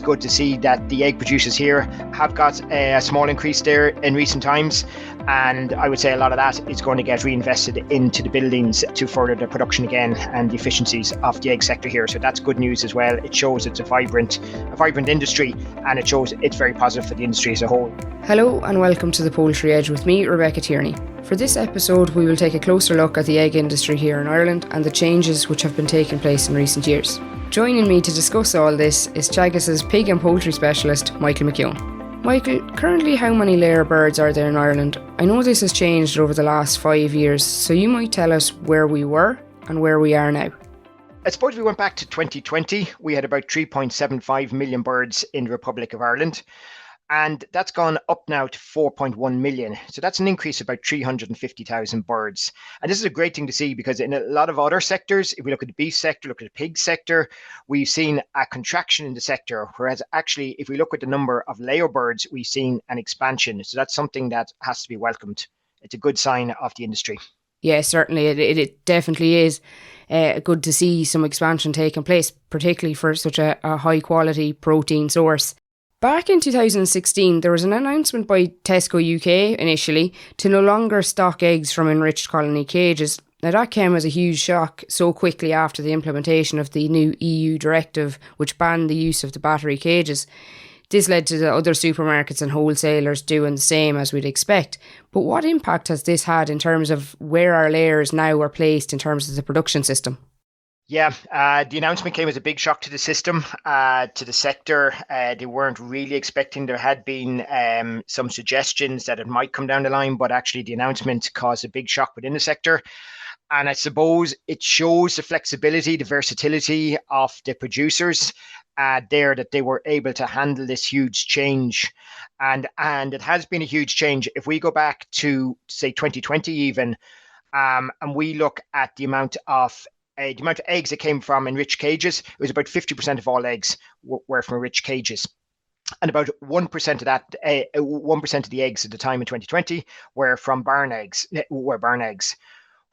good to see that the egg producers here have got a small increase there in recent times. And I would say a lot of that is going to get reinvested into the buildings to further the production again and the efficiencies of the egg sector here. So that's good news as well. It shows it's a vibrant industry, and it shows it's very positive for the industry as a whole. Hello and welcome to the Poultry Edge with me, Rebecca Tierney. For this episode, we will take a closer look at the egg industry here in Ireland and the changes which have been taking place in recent years. Joining me to discuss all this is Teagasc's pig and poultry specialist, Michael McKeon. Michael, currently how many layer birds are there in Ireland? I know this has changed over the last 5 years, so you might tell us where we were and where we are now. I suppose we went back to 2020, we had about 3.75 million birds in the Republic of Ireland. And that's gone up now to 4.1 million. So that's an increase of about 350,000 birds. And this is a great thing to see because in a lot of other sectors, if we look at the beef sector, look at the pig sector, we've seen a contraction in the sector. Whereas actually, if we look at the number of layer birds, we've seen an expansion. So that's something that has to be welcomed. It's a good sign of the industry. Yeah, certainly. It definitely is good to see some expansion taking place, particularly for such a high quality protein source. Back in 2016, there was an announcement by Tesco UK initially to no longer stock eggs from enriched colony cages. Now that came as a huge shock so quickly after the implementation of the new EU directive which banned the use of the battery cages. This led to the other supermarkets and wholesalers doing the same as we'd expect. But what impact has this had in terms of where our layers now are placed in terms of the production system? Yeah, the announcement came as a big shock to the system, to the sector. They weren't really expecting. There had been some suggestions that it might come down the line, but actually the announcement caused a big shock within the sector. And I suppose it shows the flexibility, the versatility of the producers there, that they were able to handle this huge change. And it has been a huge change. If we go back to, say, 2020 even, and we look at the amount of eggs that came from enriched cages, it was about 50% of all eggs were from enriched cages. And about 1% of that, 1% of the eggs at the time in 2020 were from barn eggs.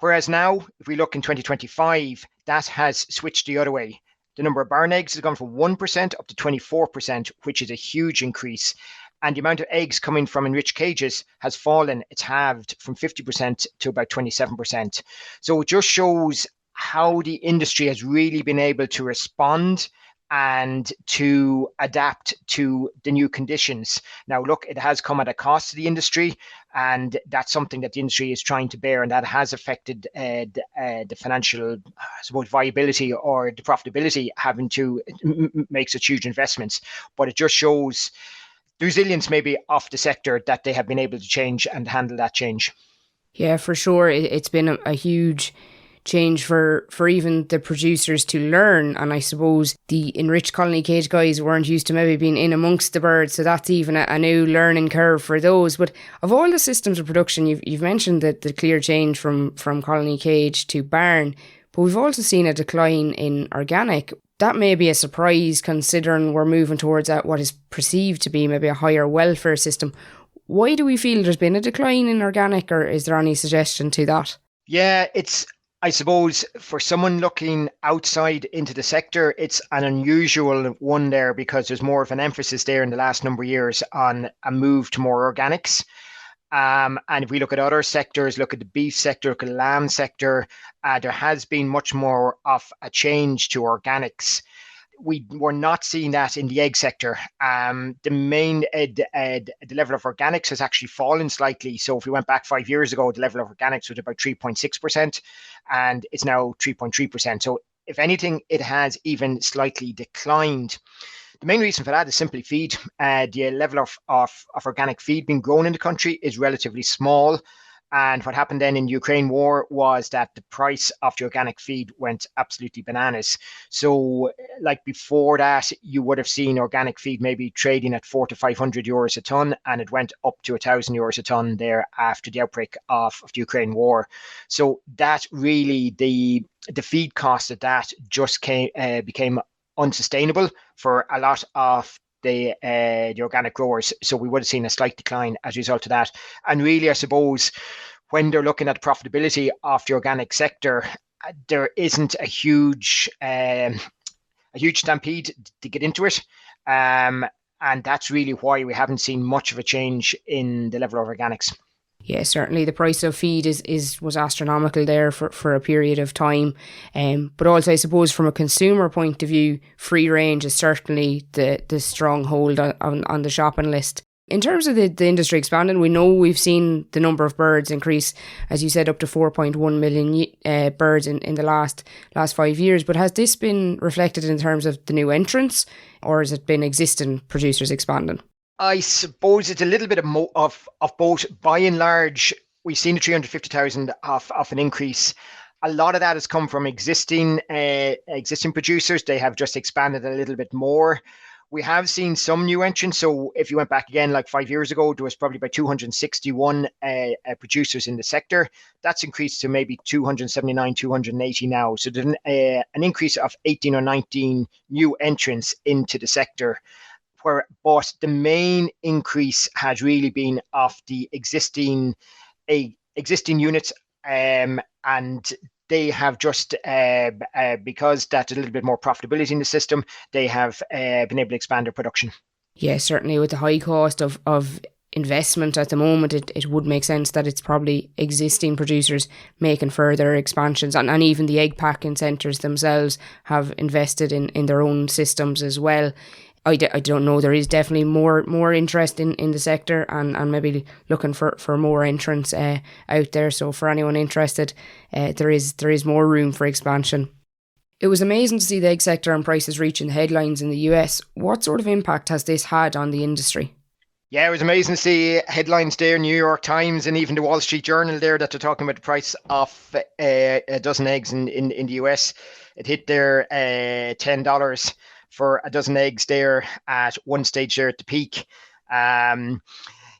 Whereas now, if we look in 2025, that has switched the other way. The number of barn eggs has gone from 1% up to 24%, which is a huge increase. And the amount of eggs coming from enriched cages has fallen. It's halved from 50% to about 27%. So it just shows how the industry has really been able to respond and to adapt to the new conditions. Now, look, it has come at a cost to the industry, and that's something that the industry is trying to bear, and that has affected the financial, I suppose, viability or the profitability, having to make such huge investments. But it just shows the resilience maybe of the sector, that they have been able to change and handle that change. Yeah, for sure. It's been a huge change for even the producers to learn, and I suppose the enriched colony cage guys weren't used to maybe being in amongst the birds, so that's even a new learning curve for those. But of all the systems of production, you've mentioned that the clear change from colony cage to barn, but we've also seen a decline in organic. That may be a surprise considering we're moving towards what is perceived to be maybe a higher welfare system. Why do we feel there's been a decline in organic, or is there any suggestion to that? Yeah, I suppose for someone looking outside into the sector, it's an unusual one there, because there's more of an emphasis there in the last number of years on a move to more organics. And if we look at other sectors, look at the beef sector, look at the lamb sector, there has been much more of a change to organics. We were not seeing that in the egg sector. The level of organics has actually fallen slightly. So if we went back 5 years ago, the level of organics was about 3.6%, and it's now 3.3%. So if anything, it has even slightly declined. The main reason for that is simply feed. The level of organic feed being grown in the country is relatively small. And what happened then in the Ukraine war was that the price of the organic feed went absolutely bananas. So like before that, you would have seen organic feed maybe trading at 400 to 500 euros a ton, and it went up to 1,000 euros a ton there after the outbreak of the Ukraine war. So that really, the feed cost of that just became unsustainable for a lot of the organic growers. So we would have seen a slight decline as a result of that. And really, I suppose, when they're looking at profitability of the organic sector, there isn't a huge huge stampede to get into it. And that's really why we haven't seen much of a change in the level of organics. Yeah, certainly the price of feed was astronomical there for a period of time. But also, I suppose, from a consumer point of view, free range is certainly the stronghold on the shopping list. In terms of the industry expanding, we know we've seen the number of birds increase, as you said, up to 4.1 million birds in the last 5 years. But has this been reflected in terms of the new entrants, or has it been existing producers expanding? I suppose it's a little bit of both. By and large, we've seen a 350,000 of an increase. A lot of that has come from existing producers. They have just expanded a little bit more. We have seen some new entrants. So if you went back again, like 5 years ago, there was probably about 261 producers in the sector. That's increased to maybe 279, 280 now. So there's an increase of 18 or 19 new entrants into the sector. But the main increase has really been of the existing units, and they have just because that's a little bit more profitability in the system, they have been able to expand their production. Yeah, certainly with the high cost of investment at the moment, it would make sense that it's probably existing producers making further expansions, and even the egg packing centres themselves have invested in their own systems as well. I don't know, there is definitely more interest in the sector and maybe looking for more entrants out there. So for anyone interested, there is more room for expansion. It was amazing to see the egg sector and prices reaching the headlines in the US. What sort of impact has this had on the industry? Yeah, it was amazing to see headlines there, New York Times and even the Wall Street Journal there, that they're talking about the price of a dozen eggs in the US. It hit there $10 for a dozen eggs there at one stage there at the peak. There's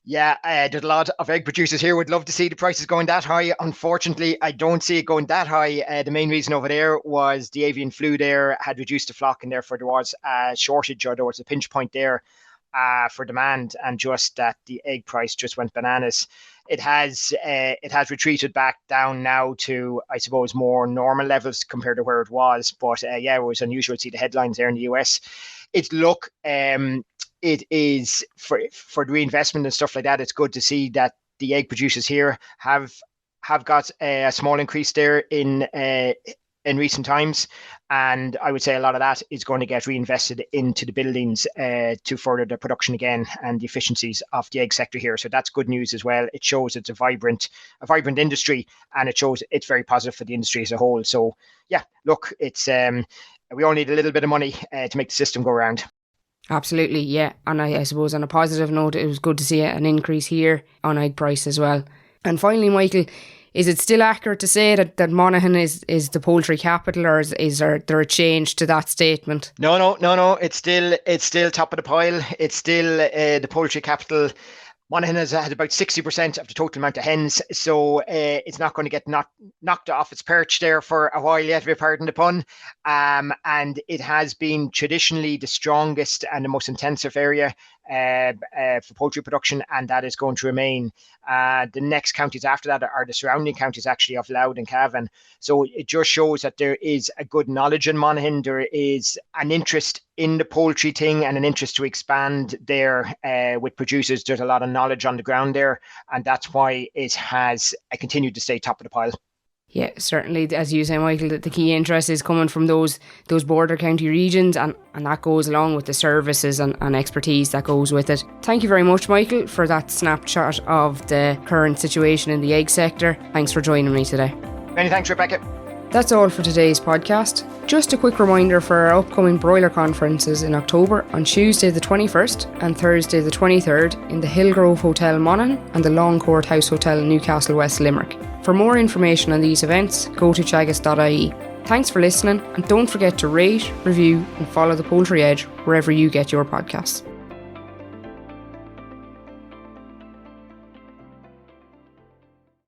a lot of egg producers here would love to see the prices going that high. Unfortunately, I don't see it going that high. The main reason over there was the avian flu there had reduced the flock, and therefore there was a shortage, or there was a pinch point there for demand, and just that the egg price just went bananas. It has retreated back down now to, I suppose, more normal levels compared to where it was. But it was unusual to see the headlines there in the US. It is for the reinvestment and stuff like that. It's good to see that the egg producers here have got a small increase there in recent times, and I would say a lot of that is going to get reinvested into the buildings to further the production again and the efficiencies of the egg sector here. So that's good news as well. It shows it's a vibrant industry, and it shows it's very positive for the industry as a whole. So yeah, look, it's we all need a little bit of money to make the system go around. Absolutely, yeah. And I suppose on a positive note, it was good to see an increase here on egg price as well. And finally, Michael, is it still accurate to say that Monaghan is the poultry capital, or is there a change to that statement? No. It's still top of the pile. It's still the poultry capital. Monaghan has had about 60% of the total amount of hens, so it's not going to get knocked off its perch there for a while yet, if you pardon the pun. And it has been traditionally the strongest and the most intensive area for poultry production, and that is going to remain. The next counties after that are the surrounding counties, actually, of Louth and Cavan. So it just shows that there is a good knowledge in Monaghan. There is an interest in the poultry thing and an interest to expand there with producers. There's a lot of knowledge on the ground there, and that's why it has continued to stay top of the pile. Yeah, certainly, as you say, Michael, the key interest is coming from those border county regions, and that goes along with the services and expertise that goes with it. Thank you very much, Michael, for that snapshot of the current situation in the egg sector. Thanks for joining me today. Many thanks, Rebecca. That's all for today's podcast. Just a quick reminder for our upcoming broiler conferences in October on Tuesday the 21st and Thursday the 23rd in the Hillgrove Hotel Monaghan and the Long Court House Hotel in Newcastle West Limerick. For more information on these events, go to teagasc.ie. Thanks for listening, and don't forget to rate, review and follow the Poultry Edge wherever you get your podcasts.